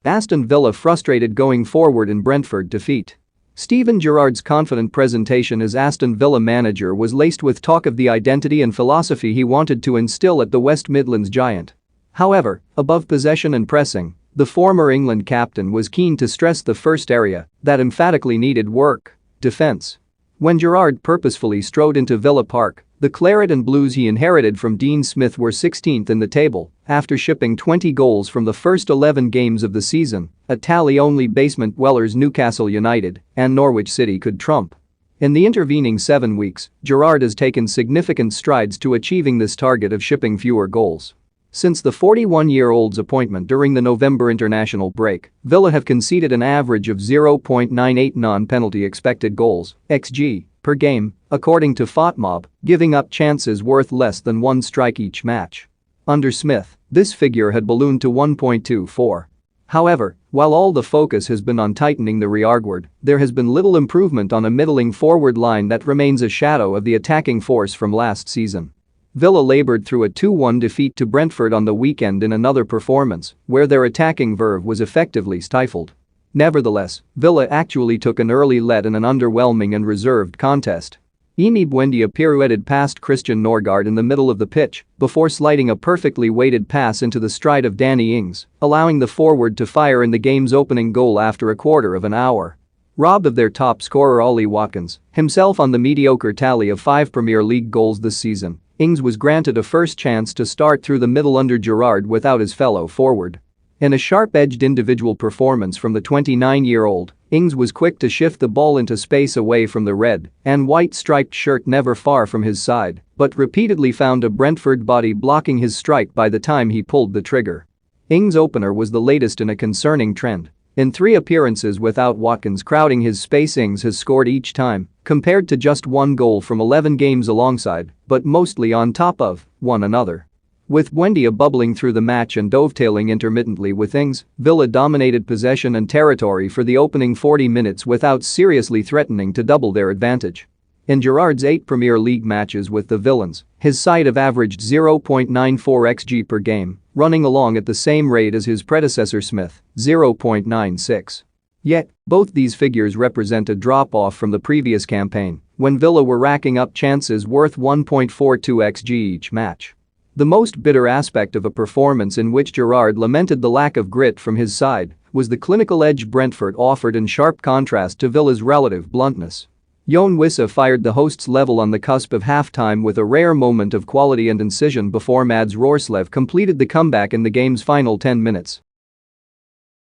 Aston Villa frustrated going forward in Brentford defeat. Steven Gerrard's confident presentation as Aston Villa manager was laced with talk of the identity and philosophy he wanted to instill at the West Midlands giant. However, above possession and pressing, the former England captain was keen to stress the first area that emphatically needed work: defence. When Gerrard purposefully strode into Villa Park, the claret and blues he inherited from Dean Smith were 16th in the table after shipping 20 goals from the first 11 games of the season, a tally only basement dwellers Newcastle United and Norwich City could trump. In the intervening 7 weeks, Gerrard has taken significant strides to achieving this target of shipping fewer goals. Since the 41-year-old's appointment during the November international break, Villa have conceded an average of 0.98 non-penalty expected goals (XG) per game, according to FotMob, giving up chances worth less than one strike each match. Under Smith, this figure had ballooned to 1.24. However, while all the focus has been on tightening the rearguard, there has been little improvement on a middling forward line that remains a shadow of the attacking force from last season. Villa laboured through a 2-1 defeat to Brentford on the weekend in another performance where their attacking verve was effectively stifled. Nevertheless, Villa actually took an early lead in an underwhelming and reserved contest. Emi Buendia pirouetted past Christian Norgard in the middle of the pitch before sliding a perfectly weighted pass into the stride of Danny Ings, allowing the forward to fire in the game's opening goal after a quarter of an hour. Robbed of their top scorer Ollie Watkins, himself on the mediocre tally of 5 Premier League goals this season, Ings was granted a first chance to start through the middle under Gerrard without his fellow forward. In a sharp-edged individual performance from the 29-year-old, Ings was quick to shift the ball into space away from the red and white striped shirt never far from his side, but repeatedly found a Brentford body blocking his strike by the time he pulled the trigger. Ings' opener was the latest in a concerning trend. In 3 appearances without Watkins crowding his space, Ings has scored each time, compared to just 1 goal from 11 games alongside, but mostly on top of, one another. With Buendia bubbling through the match and dovetailing intermittently with Ings, Villa dominated possession and territory for the opening 40 minutes without seriously threatening to double their advantage. In Gerrard's 8 Premier League matches with the Villains, his side have averaged 0.94 xG per game, running along at the same rate as his predecessor Smith, 0.96. Yet, both these figures represent a drop-off from the previous campaign, when Villa were racking up chances worth 1.42 xG each match. The most bitter aspect of a performance in which Gerrard lamented the lack of grit from his side was the clinical edge Brentford offered, in sharp contrast to Villa's relative bluntness. Yoane Wissa fired the hosts level on the cusp of halftime with a rare moment of quality and incision before Mads Roerslev completed the comeback in the game's final 10 minutes.